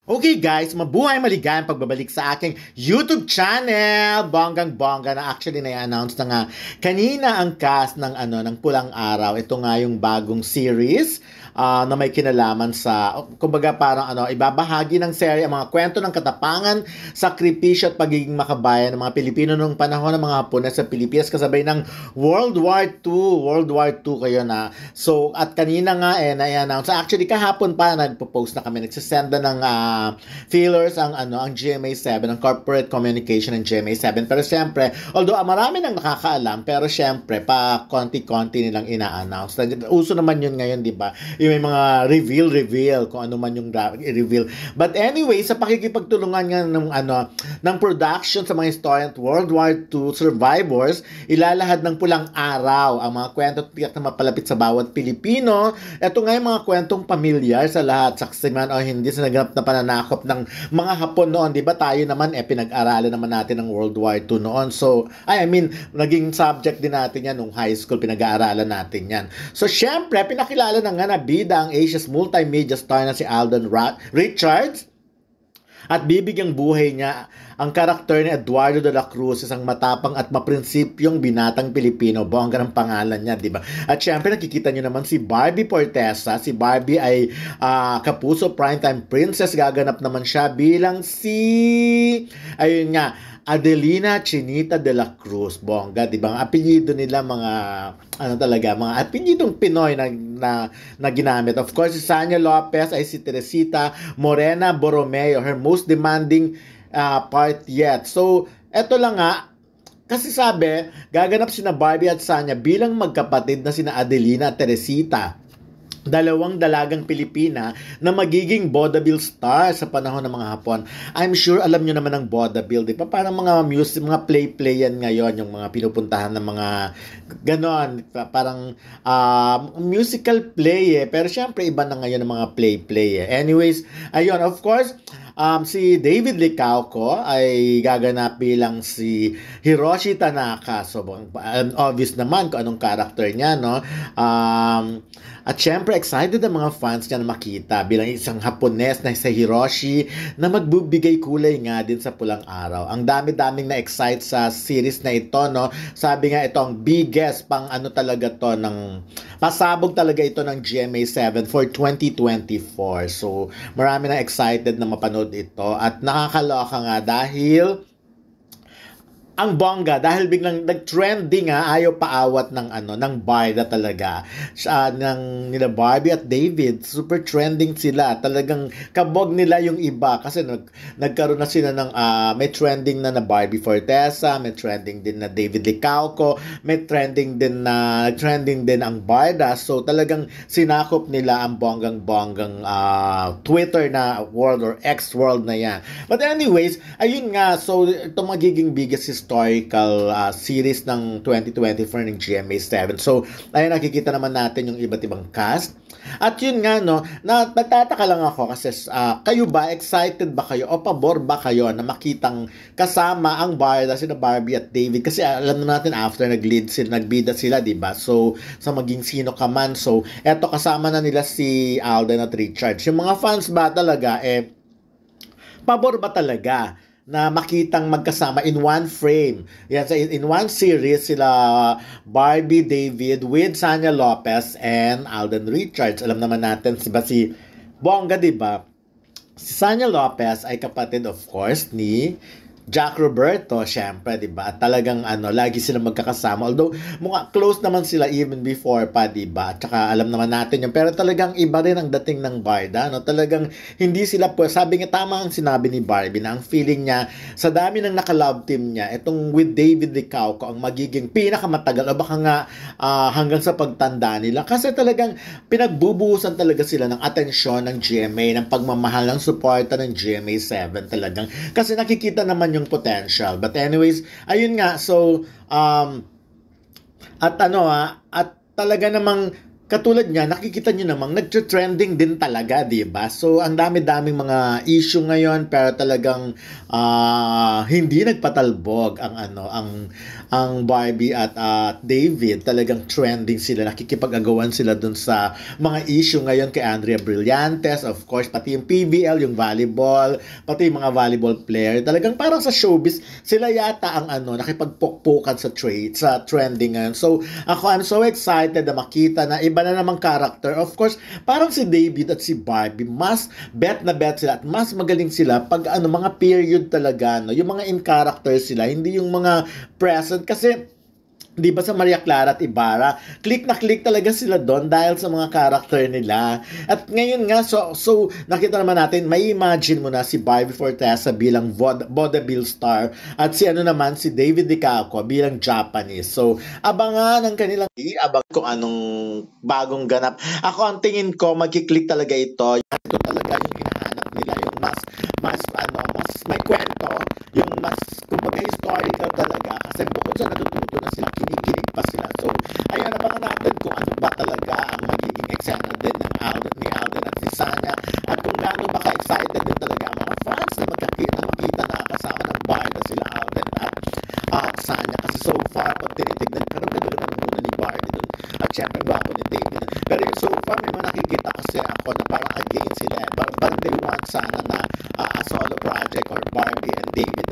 Okay guys, mabuhay maligayang pagbabalik sa aking YouTube channel. Bonggang-bongga na actually na-announce na nga kanina ang cast ng ng Pulang Araw. Ito nga yung bagong series na may kinalaman sa kumbaga parang ibabahagi ng serye ang mga kwento ng katapangan, sakripisyo at pagiging makabayan ng mga Pilipino noong panahon ng mga Hapones sa Pilipinas kasabay ng World War II. World War II kayo na. So at kanina nga na-announce. Actually kahapon pa nagpo-post na kami, nagsisend na ng feelers ang GMA7, ang corporate communication ng GMA7. Pero siyempre, although marami nang nakakaalam, pero siyempre pa konti-konti nilang ina-announce. Uso naman yun ngayon, 'di ba? Yung may mga reveal kung ano man yung i-reveal. But anyway, sa pakikipagtulungan nga ng production sa mga historian at World War II survivors, ilalahad ng Pulang Araw ang mga kwento tiyak na mapalapit sa bawat Pilipino. Ito nga yung mga kwentong pamilyar sa lahat, saksi man o hindi, sa naganap na pananakop ng mga Hapon noon. Di ba tayo naman pinag-aralan naman natin ng World War II noon. So, naging subject din natin yan nung high school, pinag-aaralan natin yan. So, syempre, pinakilala na nga na bida ang Asia's multimedia star na si Alden Richards. At bibigyang buhay niya ang karakter ni Eduardo de la Cruz, isang matapang at maprinsipyong binatang Pilipino. Bongga ng pangalan niya, di ba? At syempre nakikita niyo naman si Barbie Fortesa. Si Barbie ay Kapuso Primetime Princess. Gaganap naman siya bilang ayun nga, Adelina Chinita de la Cruz. Bongga, di ba? Ang apelyido nila mga mga apelyidong Pinoy na ginamit. Of course, si Sanya Lopez ay si Teresita Morena Borromeo, her most demanding part yet. So, eto lang nga, kasi sabi, gaganap sina Barbie at Sanya bilang magkapatid na sina Adelina at Teresita, dalawang dalagang Pilipina na magiging vaudeville star sa panahon ng mga Hapon. I'm sure alam nyo naman ang vaudeville, di ba? Parang mga music, mga play yan ngayon, yung mga pinupuntahan ng mga ganon, parang musical play Pero syempre iba na ngayon ang mga play Anyways, ayun, of course, si David Licauco ay gaganap bilang si Hiroshi Tanaka. So, obvious naman kung anong character niya, no? At syempre, excited ang mga fans niya na makita bilang isang Hapones na si Hiroshi na magbibigay kulay nga din sa Pulang Araw. Ang dami-daming na-excite sa series na ito, no? Sabi nga ito ang biggest talaga to pasabog talaga ito ng GMA7 for 2024. So, marami na excited na mapanood ito at nakakaloka nga dahil ang bongga dahil biglang nag-trending ayaw paawat ng Barda talaga. Ng nila Barbie at David, super trending sila. Talagang kabog nila yung iba kasi nagkaroon na sila ng may trending na Barbie Fortesa, may trending din na David Licauco, may trending din ang Barda. So talagang sinakop nila ang bonggang-bonggang Twitter na world or X world na yan. But anyways, ayun nga, so ito magiging biggest historical series ng 2024 ng GMA7. So, ayun, nakikita naman natin yung iba't ibang cast. At yun nga, no, nagtataka lang ako kasi kayo ba, excited ba kayo o pabor ba kayo na makitang kasama ang Barda, sina Barbie at David? Kasi alam na natin after nagbida sila, diba? So, sa maging sino ka man. So, eto kasama na nila si Alden at Richards. Yung mga fans ba talaga, pabor ba talaga na makitang magkasama in one frame? Yan, in one series sila Barbie, David with Sanya Lopez and Alden Richards. Alam naman natin si Bongga, diba? Si Sanya Lopez ay kapatid of course ni Jack Roberto, syempre, diba? At talagang lagi sila magkakasama. Although, close naman sila even before pa, diba? At saka alam naman natin yun. Pero talagang iba rin ang dating ng Barda, no? Talagang hindi sila sabi nga tama ang sinabi ni Barbie na ang feeling niya, sa dami ng naka-love team niya, itong with David Licauco ang magiging pinakamatagal o baka nga hanggang sa pagtanda nila. Kasi talagang pinagbubuhusan talaga sila ng atensyon ng GMA, ng pagmamahal, ng suporta ng GMA7 talagang. Kasi nakikita naman yung potential. But anyways, ayun nga, so at talaga namang katulad nga, nakikita nyo namang nagtre-trending din talaga, di ba? So, ang dami-daming mga issue ngayon, pero talagang hindi nagpatalbog ang ang Barbie at David. Talagang trending sila, nakikipag-agawan sila dun sa mga issue ngayon kay Andrea Brillantes, of course, pati yung PBL, yung volleyball, pati yung mga volleyball player. Talagang parang sa showbiz, sila yata ang nakipagpukpukan sa trending ngayon. So, I'm so excited na makita na iba na namang character. Of course, parang si David at si Barbie, mas bet na bet sila at mas magaling sila pag mga period talaga, no? Yung mga in character sila, hindi yung mga present. Kasi di ba sa Maria Clara at Ibarra, click na click talaga sila doon dahil sa mga character nila. At ngayon nga, so nakita naman natin, may imagine mo na si Barbie Fortesa bilang vaudeville star at si naman, si David Dicaco bilang Japanese. So, abangan ang kanilang abang kung anong bagong ganap. Ako, ang tingin ko, magkiklik talaga ito. Ito talaga yung hinahanap nila, yung mas may kwento, yung mas, kumbaga, historical talaga. Kasi bukod sa natututo na sila, kinikilig pa sila. So, ayun, abangan natin kung ano ba talaga ang magiging eksena din ng ni Alden at si Sanya. At kung gaano ba ka-excited din talaga ang mga fans na makita na kasama ng Barbie sila Alden at Sanya. Kasi so far, pag tinitignan, karong-karong muna ni Barbie dun. At syempre, gwapo ni David. Pero yung so far, may mga nakikita kasi ako na parang against sila. Parang they want sana na a solo project or Barbie and David